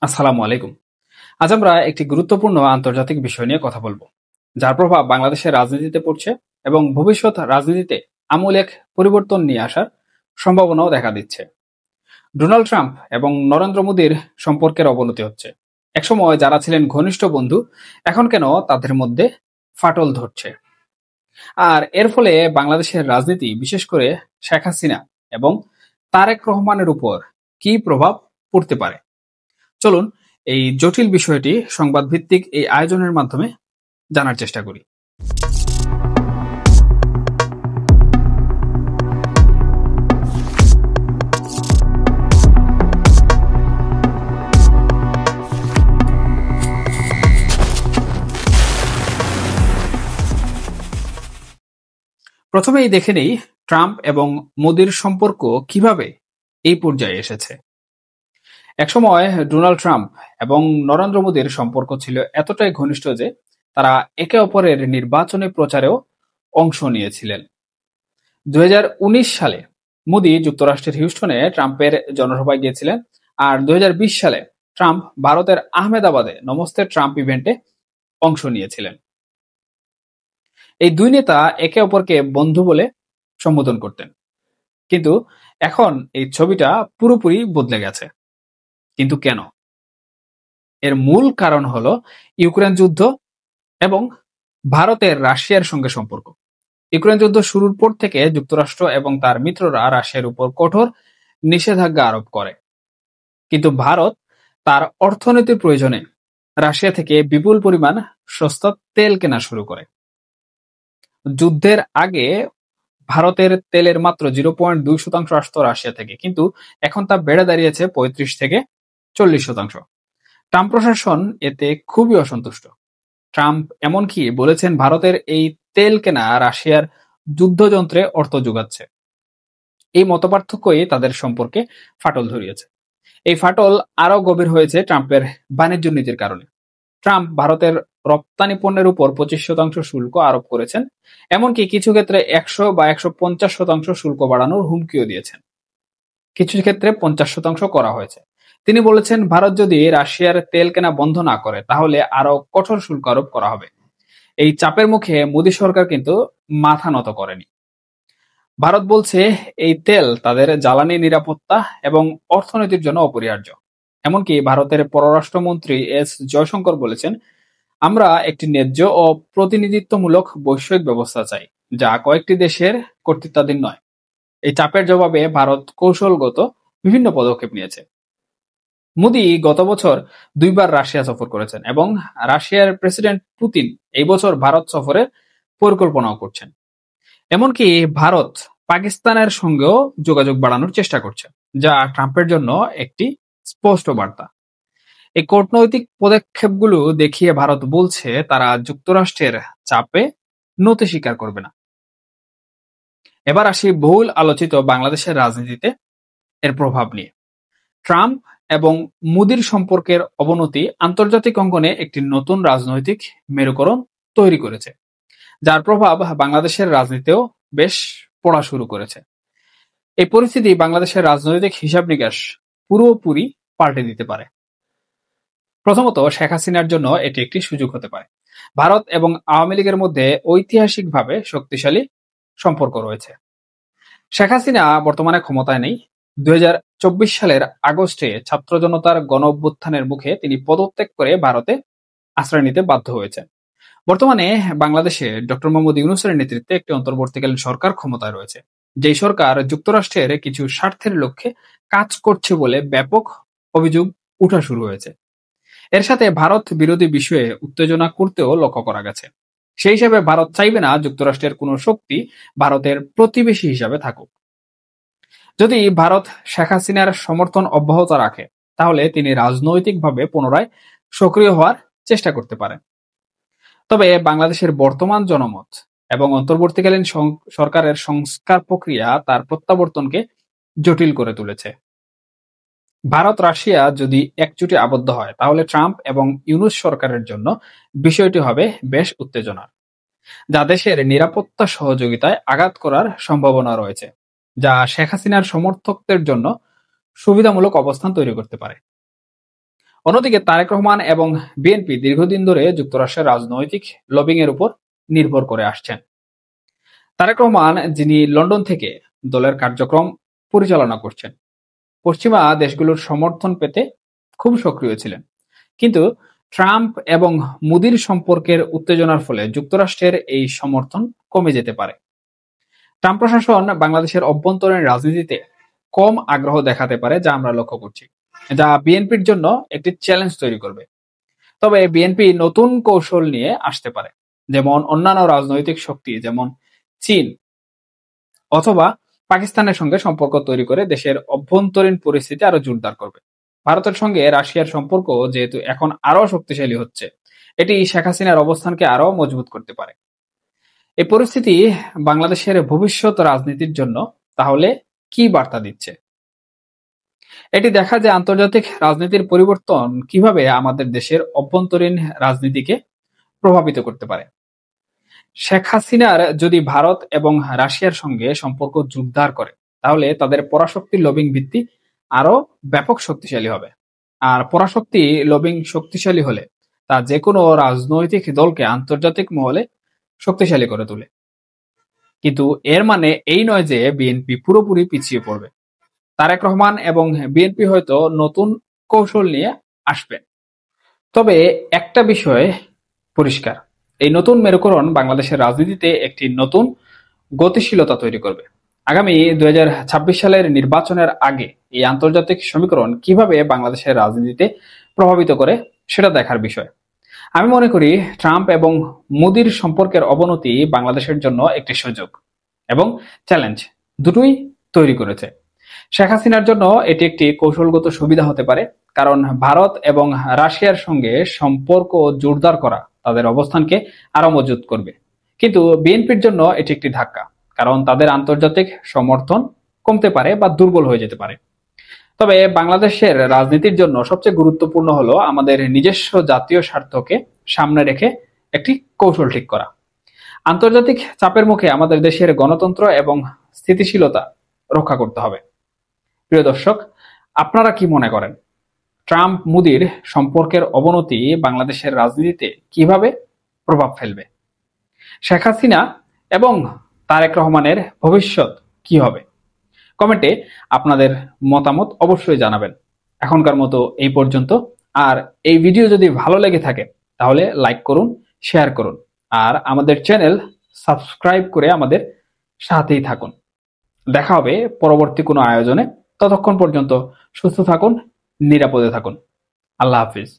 আসসালামু আলাইকুম। আজ আমরা একটি গুরুত্বপূর্ণ আন্তর্জাতিক বিষয় নিয়ে কথা বলব, যার প্রভাব বাংলাদেশের রাজনীতিতে পড়ছে এবং ভবিষ্যৎ রাজনীতিতে আমূল এক পরিবর্তন নিয়ে আসার সম্ভাবনাও দেখা দিচ্ছে। ডোনাল্ড ট্রাম্প এবং নরেন্দ্র মোদীর সম্পর্কের অবনতি হচ্ছে। একসময় যারা ছিলেন ঘনিষ্ঠ বন্ধু, এখন কেন তাদের মধ্যে ফাটল ধরছে? আর এর ফলে বাংলাদেশের রাজনীতি, বিশেষ করে শেখ হাসিনা এবং তারেক রহমানের উপর কি প্রভাব পড়তে পারে? চলুন এই জটিল বিষয়টি সংবাদ ভিত্তিক এই আয়োজনের মাধ্যমে জানার চেষ্টা করি। প্রথমেই দেখে নেই ট্রাম্প এবং মোদির সম্পর্ক কিভাবে এই পর্যায়ে এসেছে। একসময় ডোনাল্ড ট্রাম্প এবং নরেন্দ্র মোদীর সম্পর্ক ছিল এতটাই ঘনিষ্ঠ যে তারা একে অপরের নির্বাচনী প্রচারেও অংশ নিয়েছিলেন। ২০১৯ সালে মোদি যুক্তরাষ্ট্রের হিউস্টনে ট্রাম্পের জনসভায় গিয়েছিলেন, আর ২০২০ সালে ট্রাম্প ভারতের আহমেদাবাদে নমস্তে ট্রাম্প ইভেন্টে অংশ নিয়েছিলেন। এই দুই নেতা একে অপরকে বন্ধু বলে সম্বোধন করতেন, কিন্তু এখন এই ছবিটা পুরোপুরি বদলে গেছে। কিন্তু কেন? এর মূল কারণ হলো ইউক্রেন যুদ্ধ এবং ভারতের রাশিয়ার সঙ্গে সম্পর্ক। ইউক্রেন যুদ্ধ শুরুর পর থেকে যুক্তরাষ্ট্র এবং তার মিত্ররা রাশিয়ার উপর কঠোর নিষেধাজ্ঞা আরোপ করে, কিন্তু ভারত তার অর্থনীতির প্রয়োজনে রাশিয়া থেকে বিপুল পরিমাণ সস্তা তেল কেনা শুরু করে। যুদ্ধের আগে ভারতের তেলের মাত্র 0.2% আসতো রাশিয়া থেকে, কিন্তু এখন তা বেড়ে দাঁড়িয়েছে 35 থেকে 40%। ট্রাম্প প্রশাসন এতে খুবই অসন্তুষ্ট। ট্রাম্প এমনকি বলেছেন ভারতের এই তেল কেনা রাশিয়ার যুদ্ধযন্ত্রে অর্থ যোগাচ্ছে। এই মতপার্থক্যই তাদের সম্পর্কে ফাটল ধরিয়েছে। এই ফাটল আরো গভীর হয়েছে ট্রাম্পের বাণিজ্য নীতির কারণে। ট্রাম্প ভারতের রপ্তানি পণ্যের উপর 25% শুল্ক আরোপ করেছেন, এমনকি কিছু ক্ষেত্রে 100 বা 150% শুল্ক বাড়ানোর হুমকিও দিয়েছেন। কিছু ক্ষেত্রে 50% করা হয়েছে। তিনি বলেছেন ভারত যদি রাশিয়ার তেল কেনা বন্ধ না করে তাহলে আরো কঠোর শুল্ক আরোপ করা হবে। এই চাপের মুখে মোদী সরকার কিন্তু মাথা নত করেনি। ভারত বলছে এই তেল তাদের জ্বালানি নিরাপত্তা এবং অর্থনীতির জন্য অপরিহার্য। এমনকি ভারতের পররাষ্ট্রমন্ত্রী এস জয়শঙ্কর বলেছেন, আমরা একটি ন্যায্য ও প্রতিনিধিত্বমূলক বৈশ্বিক ব্যবস্থা চাই, যা কয়েকটি দেশের কর্তৃত্বাধীন নয়। এই চাপের জবাবে ভারত কৌশলগত বিভিন্ন পদক্ষেপ নিয়েছে। মোদি গত বছর 2বার রাশিয়া সফর করেছেন এবং রাশিয়ার প্রেসিডেন্ট পুতিন এই বছর ভারত সফরের পরিকল্পনাও করছেন। এমনকি ভারত পাকিস্তানের সঙ্গেও যোগাযোগ বাড়ানোর চেষ্টা করছে, যা ট্রাম্পের জন্য একটি স্পষ্ট বার্তা। এই কূটনৈতিক পদক্ষেপগুলো দেখিয়ে ভারত বলছে তারা যুক্তরাষ্ট্রের চাপে নতি স্বীকার করবে না। এবার আসি বহুল আলোচিত বাংলাদেশের রাজনীতিতে এর প্রভাব নিয়ে। ট্রাম্প এবং মোদির সম্পর্কের অবনতি আন্তর্জাতিক অঙ্গনে একটি নতুন রাজনৈতিক মেরুকরণ তৈরি করেছে, যার প্রভাব বাংলাদেশের রাজনীতিতেও বেশ পড়া শুরু করেছে। এই পরিস্থিতি বাংলাদেশের রাজনৈতিক হিসাব নিকাশ পুরোপুরি পাল্টে দিতে পারে। প্রথমত, শেখ হাসিনার জন্য এটি একটি সুযোগ হতে পারে। ভারত এবং আওয়ামী লীগের মধ্যে ঐতিহাসিকভাবে শক্তিশালী সম্পর্ক রয়েছে। শেখ হাসিনা বর্তমানে ক্ষমতায় নেই। ২০২৪ সালের আগস্টে ছাত্র জনতার গণ অভ্যুত্থানের মুখে তিনি পদত্যাগ করে ভারতে আশ্রয় নিতে বাধ্য হয়েছেন। বর্তমানে বাংলাদেশে ডক্টর মোহাম্মদ ইউনূসের নেতৃত্বে একটি অন্তর্বর্তীকালীন সরকার ক্ষমতায় রয়েছে, যেই সরকার যুক্তরাষ্ট্রের কিছু স্বার্থের লক্ষ্যে কাজ করছে বলে ব্যাপক অভিযোগ উঠা শুরু হয়েছে। এর সাথে ভারত বিরোধী বিষয়ে উত্তেজনা করতেও লক্ষ্য করা গেছে। সেই হিসাবে ভারত চাইবে না যুক্তরাষ্ট্রের কোনো শক্তি ভারতের প্রতিবেশী হিসাবে থাকুক। যদি ভারত শেখ হাসিনার সমর্থন অব্যাহত রাখে, তাহলে তিনি রাজনৈতিকভাবে পুনরায় সক্রিয় হওয়ার চেষ্টা করতে পারেন। তবে বাংলাদেশের বর্তমান জনমত এবং অন্তর্বর্তীকালীন সরকারের সংস্কার প্রক্রিয়া তার প্রত্যাবর্তনকে জটিল করে তুলেছে। ভারত রাশিয়া যদি একজোটে আবদ্ধ হয়, তাহলে ট্রাম্প এবং ইউনূস সরকারের জন্য বিষয়টি হবে বেশ উত্তেজনার, যা দেশের নিরাপত্তা সহযোগিতায় আঘাত করার সম্ভাবনা রয়েছে, যা শেখ হাসিনার সমর্থকদের জন্য সুবিধামূলক অবস্থান তৈরি করতে পারে। অন্যদিকে তারেক রহমান এবং বিএনপি দীর্ঘদিন ধরে যুক্তরাষ্ট্রের রাজনৈতিক লবিং এর উপর নির্ভর করে আসছেন। তারেক রহমান, যিনি লন্ডন থেকে দলের কার্যক্রম পরিচালনা করছেন, পশ্চিমা দেশগুলোর সমর্থন পেতে খুব সক্রিয় ছিলেন। কিন্তু ট্রাম্প এবং মোদির সম্পর্কের উত্তেজনার ফলে যুক্তরাষ্ট্রের এই সমর্থন কমে যেতে পারে। ট্রাম্প প্রশাসন বাংলাদেশের অভ্যন্তরীণ রাজনীতিতে কম আগ্রহ দেখাতে পারে, যা আমরা লক্ষ্য করছি, যা বিএনপির জন্য একটি চ্যালেঞ্জ তৈরি করবে। তবে বিএনপি নতুন কৌশল নিয়ে আসতে পারে, যেমন অন্যান্য রাজনৈতিক শক্তি যেমন চীন অথবা পাকিস্তানের সঙ্গে সম্পর্ক তৈরি করে দেশের অভ্যন্তরীণ পরিস্থিতি আরো জোরদার করবে। ভারতের সঙ্গে রাশিয়ার সম্পর্ক যেহেতু এখন আরো শক্তিশালী হচ্ছে, এটি শেখ হাসিনার অবস্থানকে আরো মজবুত করতে পারে। এই পরিস্থিতি বাংলাদেশের ভবিষ্যৎ রাজনীতির জন্য তাহলে কি বার্তা দিচ্ছে? এটি দেখা যায় আন্তর্জাতিক রাজনীতির পরিবর্তন কিভাবে আমাদের দেশের অভ্যন্তরীণ রাজনীতিকে প্রভাবিত করতে পারে। শেখ হাসিনার যদি ভারত এবং রাশিয়ার সঙ্গে সম্পর্ক জোরদার করে, তাহলে তাদের পরাশক্তি লবিং ভিত্তি আরো ব্যাপক শক্তিশালী হবে। আর পরাশক্তি লবিং শক্তিশালী হলে তা যে কোনো রাজনৈতিক দলকে আন্তর্জাতিক মহলে শক্তিশালী করে তোলে। কিন্তু এর মানে এই নয় যে বিএনপি পুরোপুরি পিছিয়ে পড়বে। তারেক রহমান এবং বিএনপি হয়তো নতুন কৌশল নিয়ে আসবেন। তবে একটা বিষয় পরিষ্কার, এই নতুন মেরুকরণ বাংলাদেশের রাজনীতিতে একটি নতুন গতিশীলতা তৈরি করবে। আগামী 2026 সালের নির্বাচনের আগে এই আন্তর্জাতিক সমীকরণ কিভাবে বাংলাদেশের রাজনীতিতে প্রভাবিত করে সেটা দেখার বিষয়। আমি মনে করি ট্রাম্প এবং মোদির সম্পর্কের অবনতি বাংলাদেশের জন্য একটি সুযোগ এবং চ্যালেঞ্জ দুটোই তৈরি করেছে। শেখ হাসিনার জন্য এটি একটি কৌশলগত সুবিধা হতে পারে, কারণ ভারত এবং রাশিয়ার সঙ্গে সম্পর্ক জোরদার করা তাদের অবস্থানকে আরো মজবুত করবে। কিন্তু বিএনপির জন্য এটি একটি ধাক্কা, কারণ তাদের আন্তর্জাতিক সমর্থন কমতে পারে বা দুর্বল হয়ে যেতে পারে। তবে বাংলাদেশের রাজনীতির জন্য সবচেয়ে গুরুত্বপূর্ণ হলো আমাদের নিজস্ব জাতীয় স্বার্থকে সামনে রেখে একটি কৌশল ঠিক করা। আন্তর্জাতিক চাপের মুখে আমাদের দেশের গণতন্ত্র এবং স্থিতিশীলতা রক্ষা করতে হবে। প্রিয় দর্শক, আপনারা কি মনে করেন ট্রাম্প মোদির সম্পর্কের অবনতি বাংলাদেশের রাজনীতিতে কিভাবে প্রভাব ফেলবে? শেখ হাসিনা এবং তারেক রহমানের ভবিষ্যৎ কি হবে? কমেন্টে আপনাদের মতামত অবশ্যই জানাবেন। এখনকার মতো এই পর্যন্ত। আর এই ভিডিও যদি ভালো লেগে থাকে তাহলে লাইক করুন, শেয়ার করুন, আর আমাদের চ্যানেল সাবস্ক্রাইব করে আমাদের সাথেই থাকুন। দেখা হবে পরবর্তী কোনো আয়োজনে। ততক্ষণ পর্যন্ত সুস্থ থাকুন, নিরাপদে থাকুন। আল্লাহ হাফিজ।